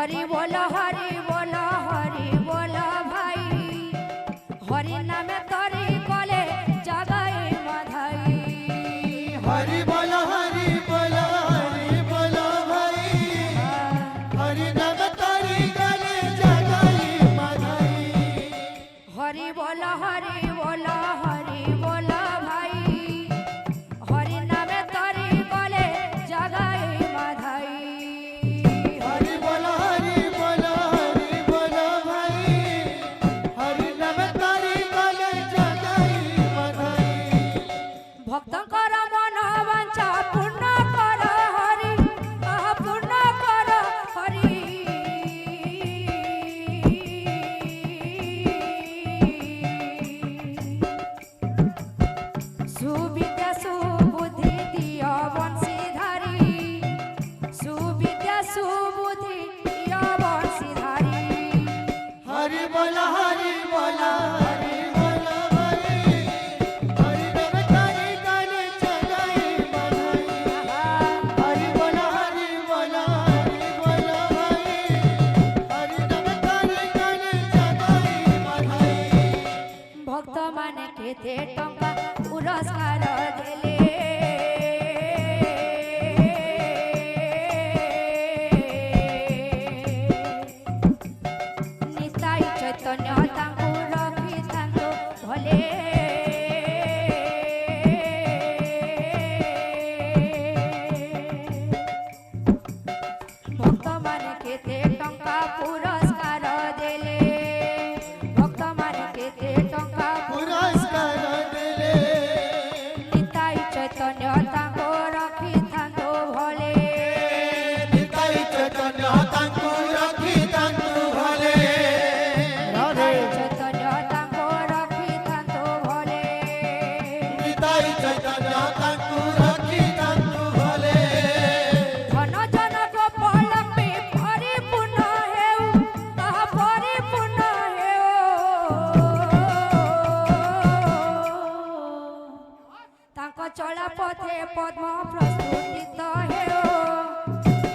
हरि बोलो भाई हरि नामे तोरी कोले जगाई माधाई हरि बोलो भाई हरि नाम तोरी कोले जगाई माधाई हरि बोलो भाई हरि नामे तोरी कोले जगाई माधाई हरि बोलो भाई हरि नाम तोरी कोले जगाई माधाई भक्तंकर मन वांछा पूर्ण कर हरि पूर्ण कर हरि सुविद्या सुबुद्धि दिया बंशीधारी सुविद्या सुबुद्धि दिया बंशीधारी हरि बोलो भाई हरि नाम तोरी कोले जगाई माधाई हरि बोलो भाई हरि नाम तोरी कोले जगाई माधाई भक्त माने केते टंका पुरस्कार देले निताई चैतन्य तांकु रखी तांकु भले भक्त माने केते टंका पुरस्कार देले भक्त माने केते टंका पुरस्कार देले निताई चैतन्य तांको रखी थांतो भले निताई चैतन्य तांकु रखी तांकु भले निताई चैतन्य तांको रखी थांतो भले निताई चैतन्य तांकु रखी तांकु भले धन जन गोपाल पे परिपूर्ण हेउ परिपूर्ण हेउ तांको चला पथे पद्म प्रस्तुतित हेउ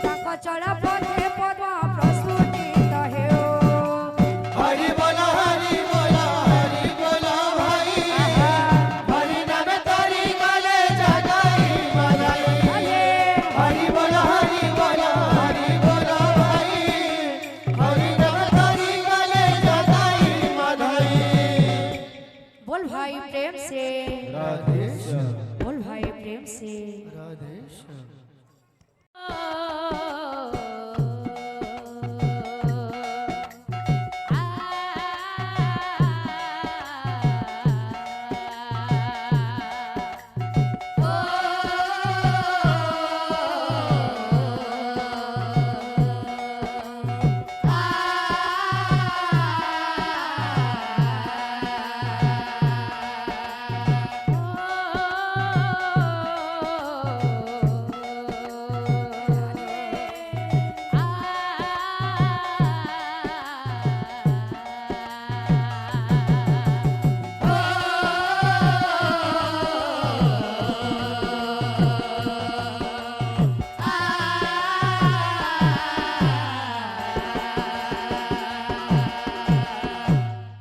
तांको चला पथे पद्म प्रस्तुतित हेउ हरि बोलो भाई हरि नाम तोरी कोले जगाई माधाई हरि बोलो भाई हरि नाम तोरी कोले जगाई माधाई बोल भाई प्रेम से राधे बोल भाई प्रेम से राधे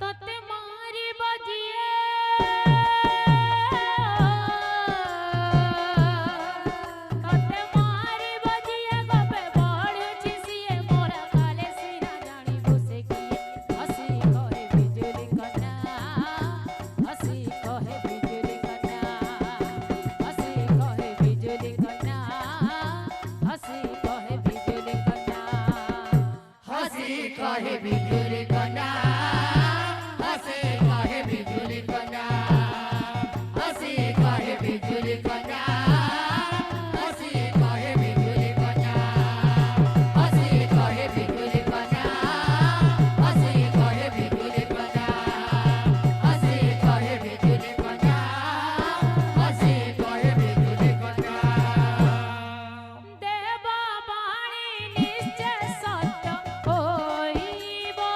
तते मारी बजिए तते मारी बजिए गबे बढ़ुची सिए मोरा काले सिना जानी बसे किए हसी कहे बिजली कन्या हसी कहे बिजली कन्या हसी कहे बिजली कन्या हसी कहे बिजली कन्या हसी कहे बिजुली कन्या हसी कहे बिजुली कन्या हसी कहे बिजुली कन्या हसी कहे बिजुली कन्या हसी कहे बिजुली कन्या हसी कहे बिजुली कन्या हसी कहे बिजुली कन्या हसी कहे बिजुली कन्या देवा बाणी निश्चय सत्य होइबा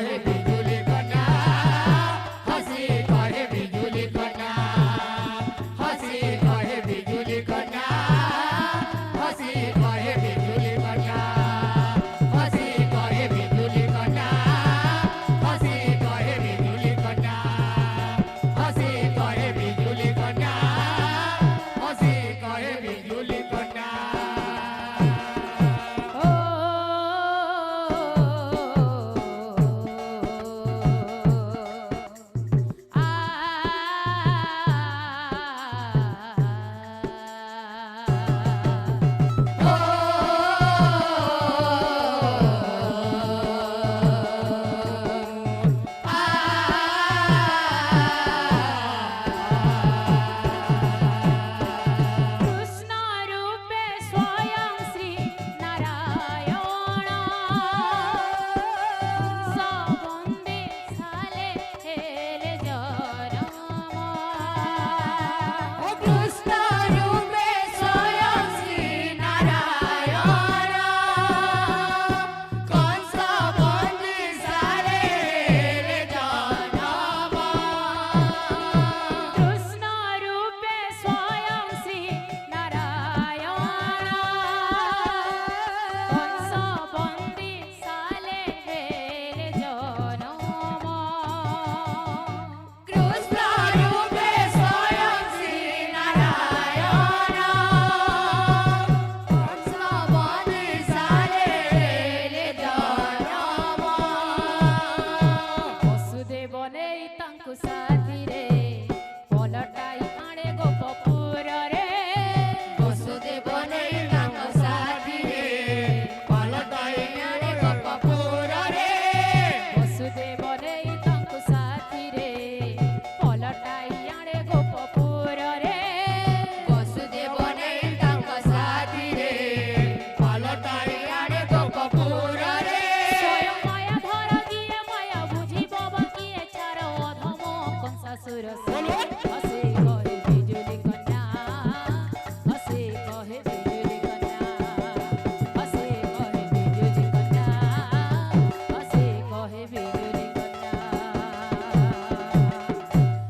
कहे बिजुली कन्या हसी कहे बिजुली कन्या हसी कहे बिजुली कन्या हसी कहे बिजुली कन्या हसी कहे बिजुली कन्या हसी कहे बिजुली कन्या हसी कहे बिजुली कन्या हसी कहे बिजुली कन्या ओ কৃষ্ণ রূপে স্বয়ং শ্রী নারায়ণ সবন্দে সালে হেলে জনম कृष्ण रूपे स्वयं श्री नारायण कंस बंदी सारे रे जनम কৃষ্ণ রূপে স্বয়ং শ্রী নারায়ণ কংস বন্দী সালে হেলে জনম कृष्ण रूपे स्वयं श्री नारायण कंस बंदी सारे रे जनम বসুদেব নেই তাঙ্কু সাথীরে পলটাই আণে গোপপুরে वसुदेव नहीं तांग साथी रे पलटाई आने गोपपुर रे বসুদেব নেই তাঙ্কু সাথীরে পলটাই আণে গোপপুরে वसुदेव नहीं तांग साथी रे पलटाई आने गोपपुर रे স্বয়ং মায়া ধর গিয়ে মায়া বুঝিব বাকিয়ে ছাড় অধম কংসাসুর হসে কহে বিজুলি কন্যা হসে কহে বিজুলি কন্যা হসে কহে বিজুলি কন্যা হসে কহে বিজুলি কন্যা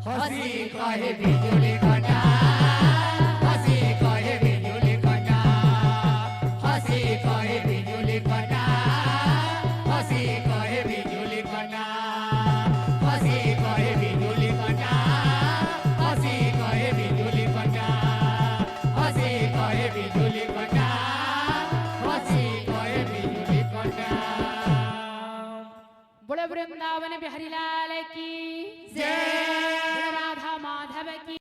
हसी कहे बिजुली कन्या हसी कहे बिजुली कन्या हसी कहे बिजुली कन्या हसी कहे बिजुली कन्या हसी कहे बिजुली कन्या हसी कहे बिजुली कन्या हसी कहे बिजुली कन्या हसी कहे बिजुली कन्या बोले वृंदावन बिहारी लाल की जय